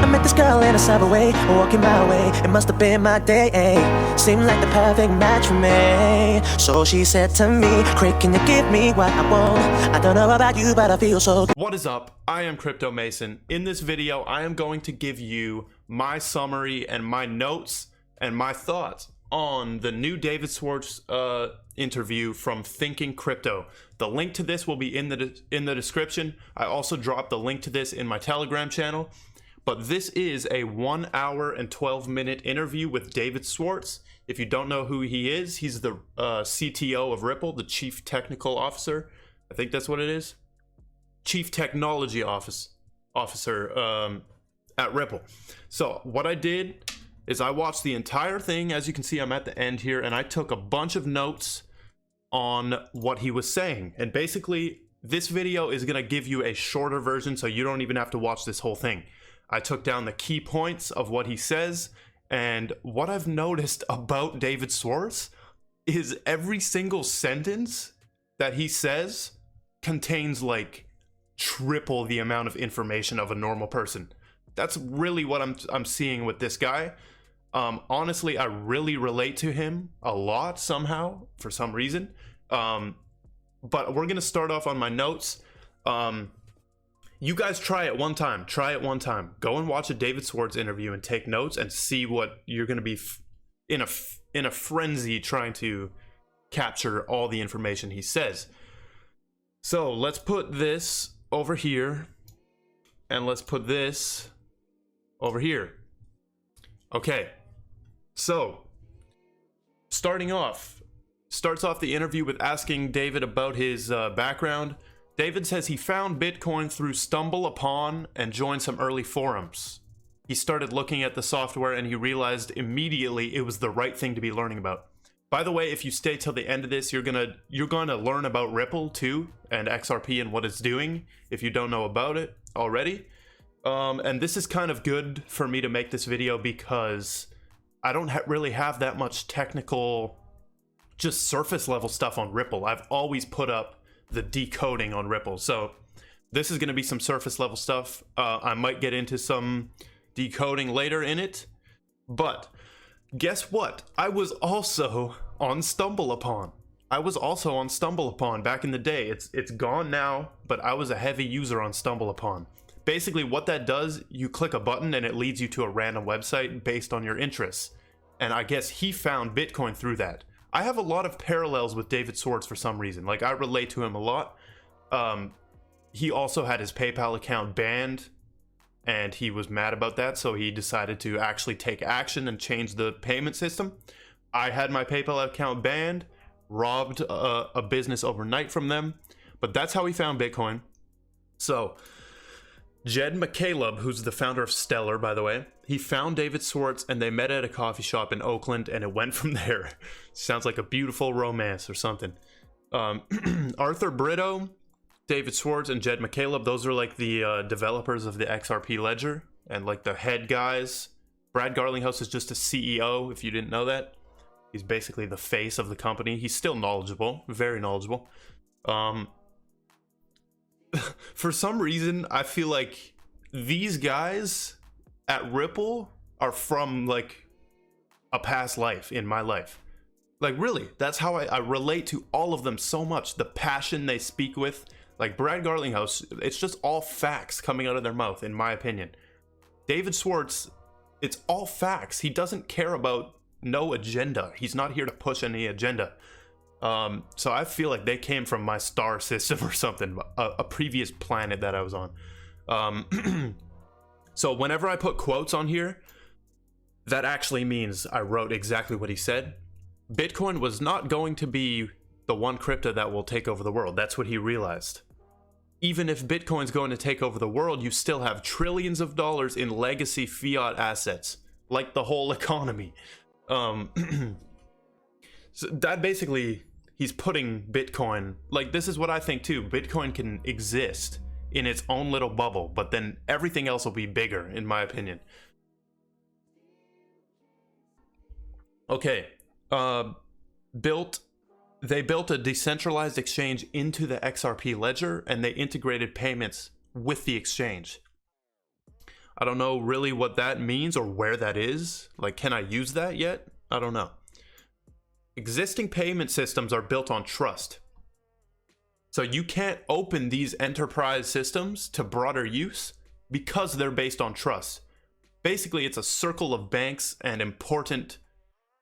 met this girl in a subway, walking my way, it must have been my day. Seemed like the perfect match for me. So she said to me, Craig, can you give me what I want? I don't know about you, but I feel so good. What is up? I am Crypto Mason. In this video, I am going to give you my summary and my notes and my thoughts on the new David Schwartz interview from Thinking Crypto. The link to this will be in the description. I also dropped the link to this in my Telegram channel. But this is a 1 hour and 12-minute interview with David Schwartz. If you don't know who he is, he's the CTO of Ripple, the Chief Technical Officer. I think that's what it is. Chief Technology Officer at Ripple. So what I did is I watched the entire thing. As you can see, I'm at the end here, and I took a bunch of notes on what he was saying. And basically, this video is going to give you a shorter version, so you don't even have to watch this whole thing. I took down the key points of what he says, and what I've noticed about David Schwartz is every single sentence that he says contains like triple the amount of information of a normal person. That's really what I'm seeing with this guy. Honestly, I really relate to him a lot somehow, for some reason. But we're gonna start off on my notes. You guys try it one time. Try it one time. Go and watch a David Schwartz interview and take notes and see what you're gonna be in a frenzy trying to capture all the information he says. So let's put this over here, and let's put this over here. Okay. So, starts off the interview with asking David about his background. David says he found Bitcoin through Stumble Upon and joined some early forums. He started looking at the software and he realized immediately it was the right thing to be learning about. By the way, if you stay till the end of this, you're gonna learn about Ripple too, and XRP and what it's doing if you don't know about it already. And this is kind of good for me to make this video because I don't really have that much technical, just surface level stuff on Ripple. I've always put up the decoding on Ripple. So this is going to be some surface level stuff. I might get into some decoding later in it. But guess what? I was also on Stumble Upon. Back in the day. It's gone now, but I was a heavy user on Stumble Upon. Basically, what that does, you click a button and it leads you to a random website based on your interests. And I guess he found Bitcoin through that. I have a lot of parallels with David Schwartz for some reason. Like, I relate to him a lot. He also had his PayPal account banned, and he was mad about that, so he decided to actually take action and change the payment system. I had my PayPal account banned, robbed a business overnight from them, but that's how he found Bitcoin. So Jed McCaleb, who's the founder of Stellar, by the way, he found David Schwartz and they met at a coffee shop in Oakland, and it went from there. Sounds like a beautiful romance or something. Arthur Brito, David Schwartz, and Jed McCaleb, those are like the developers of the XRP ledger and like the head guys. Brad Garlinghouse is just a CEO, if you didn't know that. He's basically the face of the company. He's still knowledgeable, very knowledgeable. For some reason, I feel like these guys at Ripple are from like a past life in my life. Like, really, that's how I relate to all of them so much. The passion they speak with, like Brad Garlinghouse, it's just all facts coming out of their mouth, in my opinion. David Schwartz, it's all facts. He doesn't care about no agenda. He's not here to push any agenda. So I feel like they came from my star system or something, a previous planet that I was on. So whenever I put quotes on here, that actually means I wrote exactly what he said. Bitcoin was not going to be the one crypto that will take over the world. That's what he realized. Even if Bitcoin's going to take over the world, you still have trillions of dollars in legacy fiat assets, like the whole economy. So that basically, he's putting Bitcoin, like, this is what I think too. Bitcoin can exist in its own little bubble, but then everything else will be bigger, in my opinion. Okay. They built a decentralized exchange into the XRP ledger, and they integrated payments with the exchange. I don't know really what that means or where that is. Like, can I use that yet? I don't know. Existing payment systems are built on trust. So you can't open these enterprise systems to broader use because they're based on trust. Basically, it's a circle of banks and important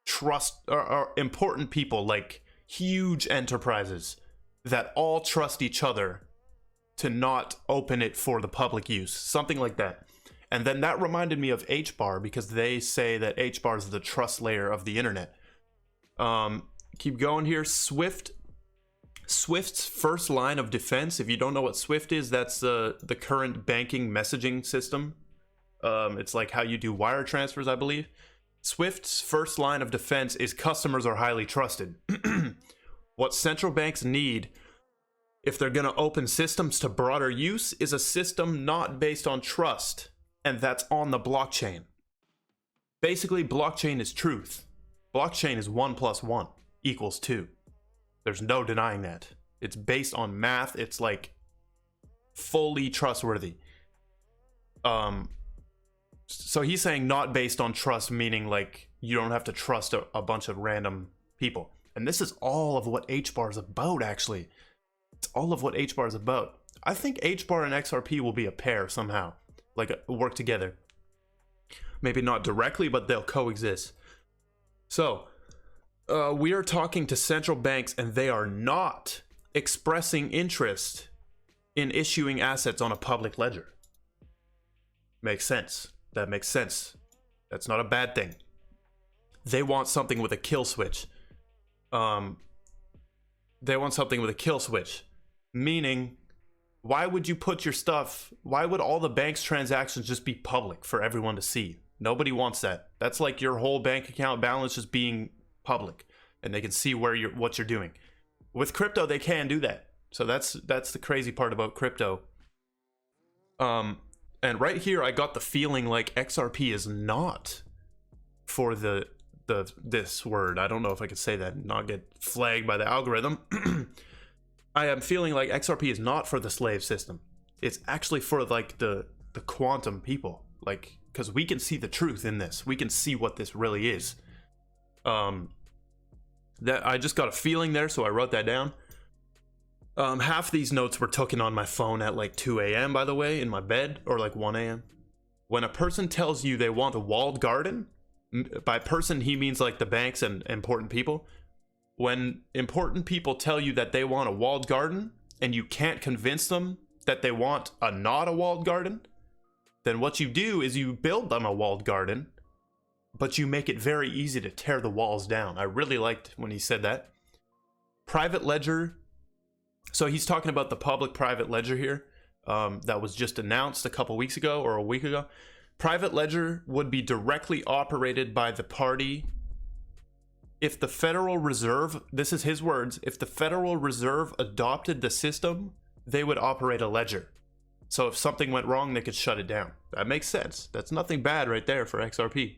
trust or important people, like huge enterprises that all trust each other to not open it for the public use, something like that. And then that reminded me of HBAR, because they say that HBAR is the trust layer of the internet. Keep going here. Swift's first line of defense, if you don't know what Swift is, that's the current banking messaging system. It's like how you do wire transfers, I believe. Swift's first line of defense is customers are highly trusted. What central banks need, if they're going to open systems to broader use, is a system not based on trust, and that's on the blockchain. Basically, blockchain is truth. Blockchain is 1 + 1 = 2. There's no denying that. It's based on math. It's like fully trustworthy. So he's saying not based on trust, meaning like you don't have to trust a bunch of random people. And this is all of what HBAR is about, actually. It's all of what HBAR is about. I think HBAR and XRP will be a pair somehow, like work together. Maybe not directly, but they'll coexist. So we are talking to central banks, and they are not expressing interest in issuing assets on a public ledger. Makes sense. That makes sense. That's not a bad thing. They want something with a kill switch. They want something with a kill switch. Meaning, why would you put your stuff, why would all the bank's transactions just be public for everyone to see? Nobody wants that. That's like your whole bank account balance just being public, and they can see what you're doing. With crypto, they can do that. So that's the crazy part about crypto. And right here, I got the feeling like XRP is not for this word. I don't know if I could say that and not get flagged by the algorithm. I am feeling like XRP is not for the slave system. It's actually for like the quantum people, like, because we can see the truth in this. We can see what this really is. That I just got a feeling there, so I wrote that down. Half these notes were taken on my phone at like 2 a.m., by the way, in my bed, or like 1 a.m. When a person tells you they want a walled garden, by person he means like the banks and important people. When important people tell you that they want a walled garden and you can't convince them that they want not a walled garden, then what you do is you build them a walled garden, but you make it very easy to tear the walls down. I really liked when he said that. Private ledger. So he's talking about the public-private ledger here that was just announced a couple weeks ago or a week ago. Private ledger would be directly operated by the party. If the Federal Reserve, this is his words, if the Federal Reserve adopted the system, they would operate a ledger. So if something went wrong, they could shut it down. That makes sense. That's nothing bad right there for XRP.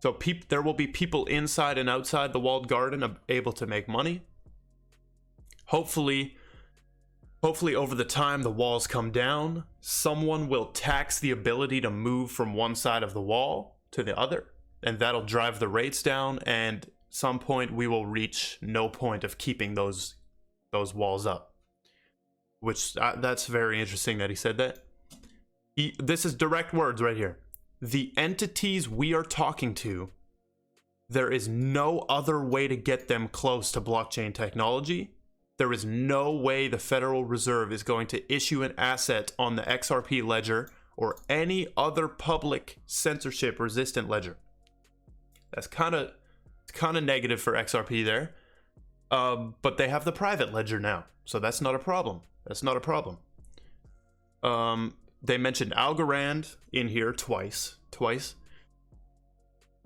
So there will be people inside and outside the walled garden able to make money. Hopefully over the time the walls come down, someone will tax the ability to move from one side of the wall to the other, and that'll drive the rates down, and some point we will reach no point of keeping those walls up. Which that's very interesting that he said that. This is direct words right here. The entities we are talking to, there is no other way to get them close to blockchain technology. There is no way the Federal Reserve is going to issue an asset on the XRP ledger or any other public censorship-resistant ledger. That's kind of negative for XRP there. But they have the private ledger now, so that's not a problem. That's not a problem. They mentioned Algorand in here twice.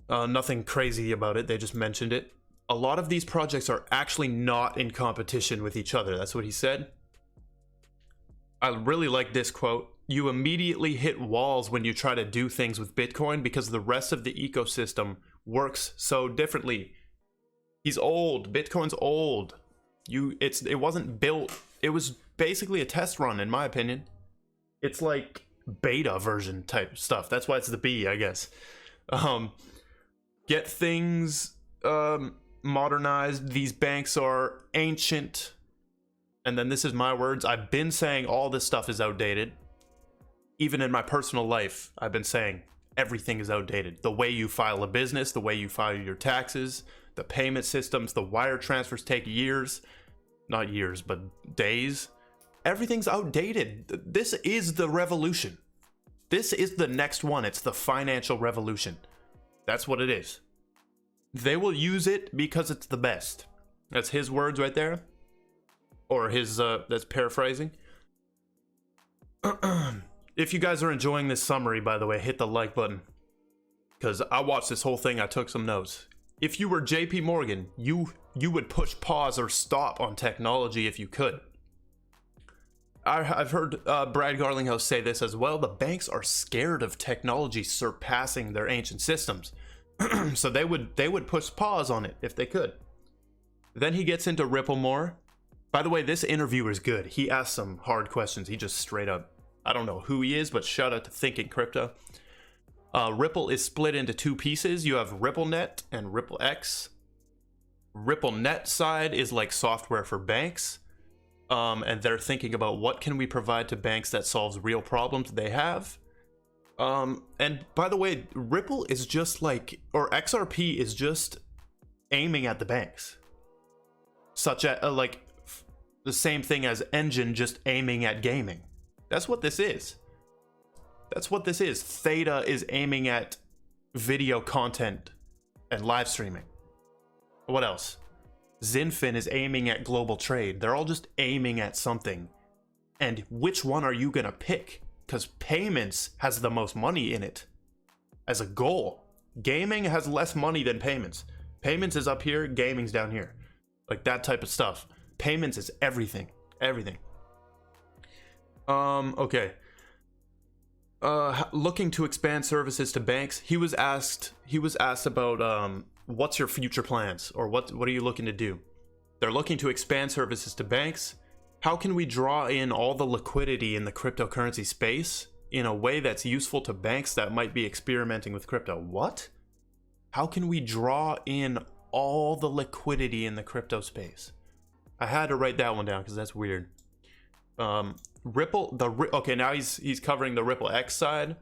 Nothing crazy about it. They just mentioned it. A lot of these projects are actually not in competition with each other. That's what he said. I really like this quote. You immediately hit walls when you try to do things with Bitcoin because the rest of the ecosystem works so differently. He's old. Bitcoin's old. It wasn't built. It was basically a test run, in my opinion. It's like beta version type stuff. That's why it's the B, I guess. Get things modernized. These banks are ancient. And then this is my words. I've been saying all this stuff is outdated. Even in my personal life, I've been saying everything is outdated. The way you file a business, the way you file your taxes, the payment systems, the wire transfers take years. Not years, but days. Everything's outdated. This is the revolution. This is the next one. It's the financial revolution. That's what it is. They will use it because it's the best. That's his words right there. Or his, that's paraphrasing. If you guys are enjoying this summary, by the way, hit the like button. Because I watched this whole thing, I took some notes. If you were JP Morgan, you would push pause or stop on technology if you could. I've heard Brad Garlinghouse say this as well. The banks are scared of technology surpassing their ancient systems. So they would push pause on it if they could. Then he gets into Ripple more. By the way, this interviewer is good. He asks some hard questions. He just straight up, I don't know who he is, but shout out to Thinking Crypto. Ripple is split into two pieces. You have RippleNet and RippleX. RippleNet side is like software for banks. And they're thinking about what can we provide to banks that solves real problems they have. And by the way, Ripple is just like, or XRP is just aiming at the banks. Such as like the same thing as Engine just aiming at gaming. That's what this is. That's what this is. Theta is aiming at video content and live streaming. What else? Zinfin is aiming at global trade. They're all just aiming at something. And which one are you gonna pick? Because payments has the most money in it as a goal. Gaming has less money than payments. Payments is up here, gaming's down here. Like that type of stuff. Payments is everything. Everything. Okay. Looking to expand services to banks. He was asked about what's your future plans, or what are you looking to do? They're looking to expand services to banks. How can we draw in all the liquidity in the cryptocurrency space in a way that's useful to banks that might be experimenting with crypto? What? How can we draw in all the liquidity in the crypto space? I had to write that one down because that's weird. Okay, now he's covering the Ripple X side.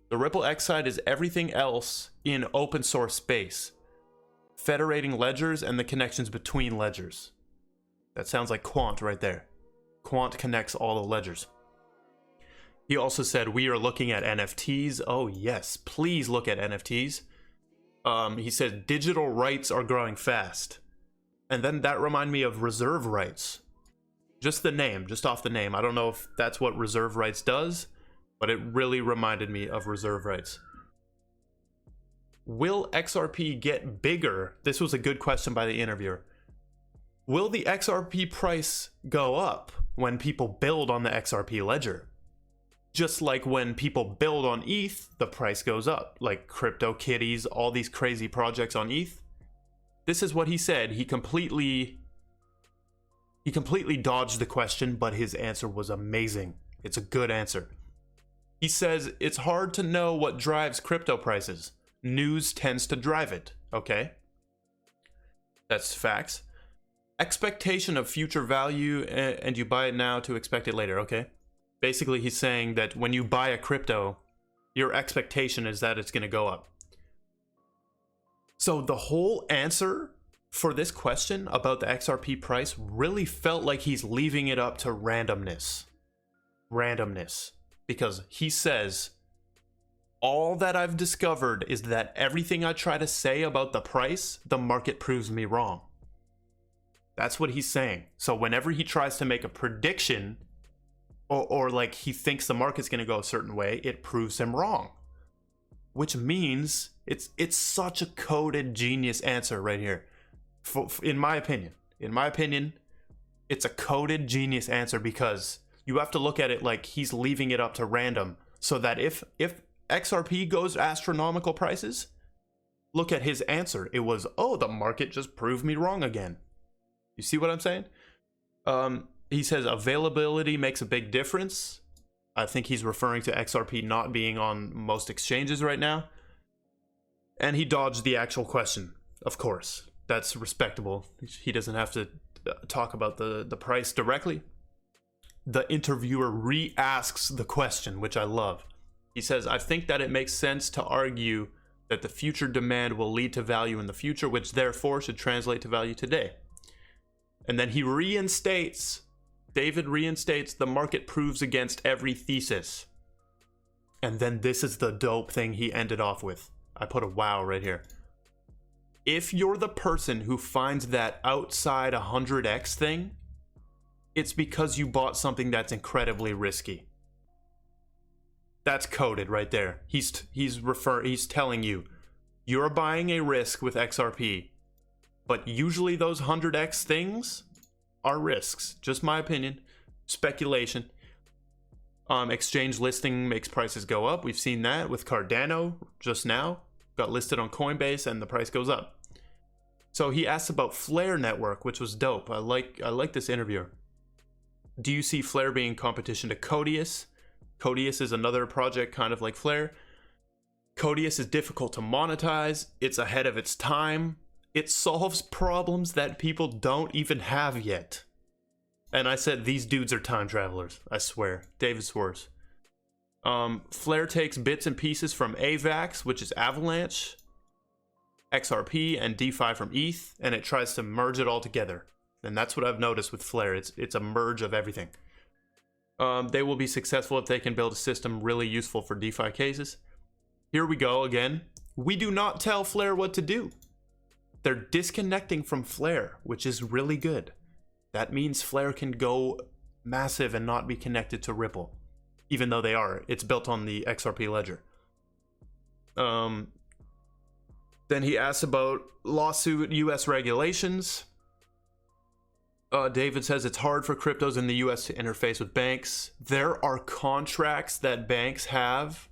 The Ripple X side is everything else in open source space, federating ledgers and the connections between ledgers. That sounds like Quant right there. Quant connects all the ledgers. He also said we are looking at NFTs. Oh yes, please look at NFTs. He said digital rights are growing fast. And then that reminded me of reserve rights. Just the name, just off the name. I don't know if that's what reserve rights does, but it really reminded me of reserve rights. Will XRP get bigger? This was a good question by the interviewer. Will the XRP price go up when people build on the XRP ledger? Just like when people build on ETH, the price goes up. Like CryptoKitties, all these crazy projects on ETH. This is what he said. He completely dodged the question, but his answer was amazing. It's a good answer. He says, it's hard to know what drives crypto prices. News tends to drive it. Okay. That's facts. Expectation of future value, and you buy it now to expect it later. Okay. Basically, he's saying that when you buy a crypto, your expectation is that it's going to go up. So the whole answer for this question about the XRP price really felt like he's leaving it up to randomness. Randomness. Because he says, all that I've discovered is that everything I try to say about the price, the market proves me wrong. That's what he's saying. So whenever he tries to make a prediction, or like he thinks the market's going to go a certain way, it proves him wrong. Which means it's such a coded genius answer right here. In my opinion, it's a coded genius answer because you have to look at it like he's leaving it up to random, so that if XRP goes astronomical prices, look at his answer. It was, oh, the market just proved me wrong again. You see what I'm saying? He says availability makes a big difference. I think he's referring to XRP not being on most exchanges right now. And he dodged the actual question, of course. That's respectable. He doesn't have to talk about the price directly. The interviewer re-asks the question, which I love. He says, I think that it makes sense to argue that the future demand will lead to value in the future, which therefore should translate to value today. And then David reinstates, the market proves against every thesis. And then this is the dope thing he ended off with. I put a wow right here. If you're the person who finds that outside 100x thing, it's because you bought something that's incredibly risky. That's coded right there. He's telling you, you're buying a risk with XRP, but usually those 100x things are risks. Just my opinion, speculation. Exchange listing makes prices go up. We've seen that with Cardano just now. Got listed on Coinbase and the price goes up. So he asked about Flare Network, which was dope. I like this interviewer. Do you see Flare being competition to Codius? Codius is another project kind of like Flare. Codius is difficult to monetize. It's ahead of its time. It solves problems that people don't even have yet. And I said, these dudes are time travelers. I swear. David Schwartz. Flare takes bits and pieces from AVAX, which is Avalanche, XRP, and DeFi from ETH, and it tries to merge it all together. And that's what I've noticed with Flare. It's a merge of everything. They will be successful if they can build a system really useful for DeFi cases. Here we go again. We do not tell Flare what to do. They're disconnecting from Flare, which is really good. That means Flare can go massive and not be connected to Ripple, even though they are. It's built on the XRP ledger. Then he asks about lawsuit US regulations. David says it's hard for cryptos in the US to interface with banks. There are contracts that banks have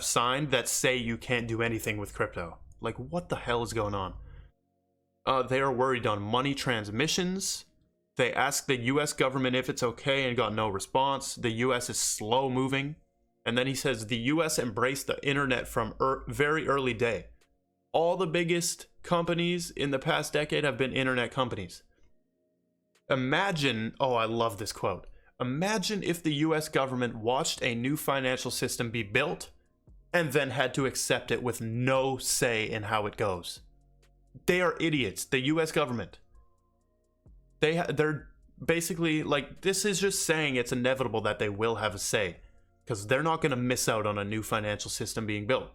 signed that say you can't do anything with crypto. Like, what the hell is going on? They are worried on money transmissions. They asked the US government if it's okay and got no response. The US is slow moving. And then he says the US embraced the internet from very early day. All the biggest companies in the past decade have been internet companies. Imagine, oh, I love this quote. Imagine if the US government watched a new financial system be built and then had to accept it with no say in how it goes. They are idiots, the US government. They're basically like, this is just saying it's inevitable that they will have a say, because they're not going to miss out on a new financial system being built.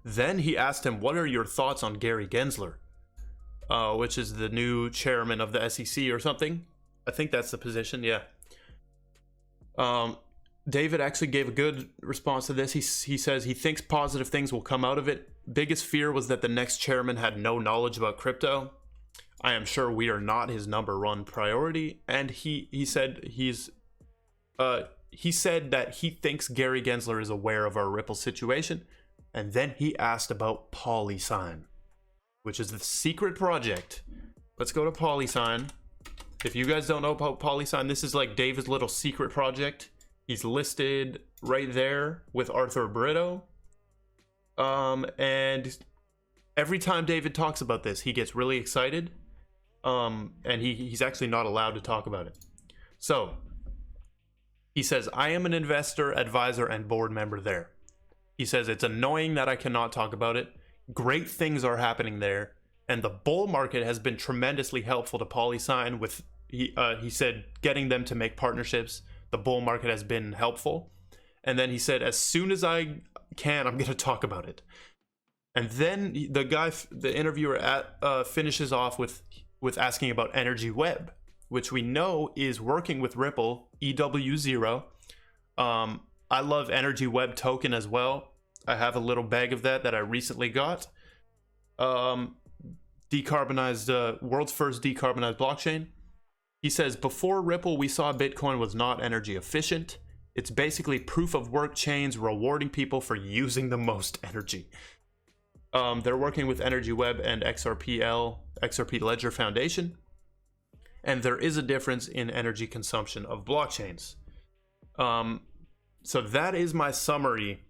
Then he asked him, what are your thoughts on Gary Gensler, which is the new chairman of the SEC or something? I think that's the position, yeah. David actually gave a good response to this. He says he thinks positive things will come out of it. Biggest fear was that the next chairman had no knowledge about crypto. I am sure we are not his number one priority. And he said that he thinks Gary Gensler is aware of our Ripple situation. And then he asked about Polysign, which is the secret project. Let's go to Polysign. If you guys don't know about Polysign, this is like David's little secret project. He's listed right there with Arthur Brito. And every time David talks about this, he gets really excited. And he's actually not allowed to talk about it. So he says, I am an investor, advisor, and board member there. He says, it's annoying that I cannot talk about it. Great things are happening there. And the bull market has been tremendously helpful to Polysign with, he said, getting them to make partnerships. The bull market has been helpful. And then he said, as soon as I can, I'm going to talk about it. And then the interviewer finishes off with asking about Energy Web, which we know is working with Ripple, EW0. I love Energy Web token as well. I have a little bag of that I recently got. Decarbonized, world's first decarbonized blockchain. He says, before Ripple, we saw Bitcoin was not energy efficient. It's basically proof of work chains rewarding people for using the most energy. They're working with Energy Web and XRP Ledger Foundation. And there is a difference in energy consumption of blockchains. So that is my summary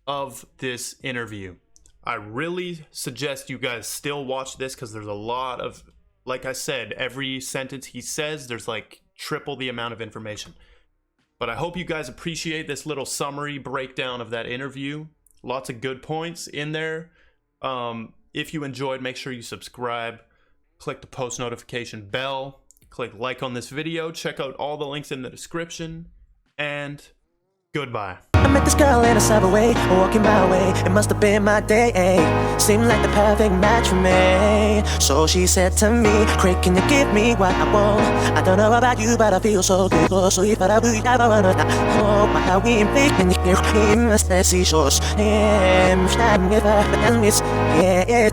of this interview. I really suggest you guys still watch this because there's a lot of, like I said, every sentence he says, there's like triple the amount of information. But I hope you guys appreciate this little summary breakdown of that interview. Lots of good points in there. If you enjoyed, make sure you subscribe, click the post notification bell, click like on this video, check out all the links in the description, and goodbye. I met this girl in a subway, walking my way. It must have been my day. Seemed like the perfect match for me. So she said to me, "Craig, can you give me what I want? I don't know about you, but I feel so good. So if I do, I wanna know how we make and you must see shows. Yeah.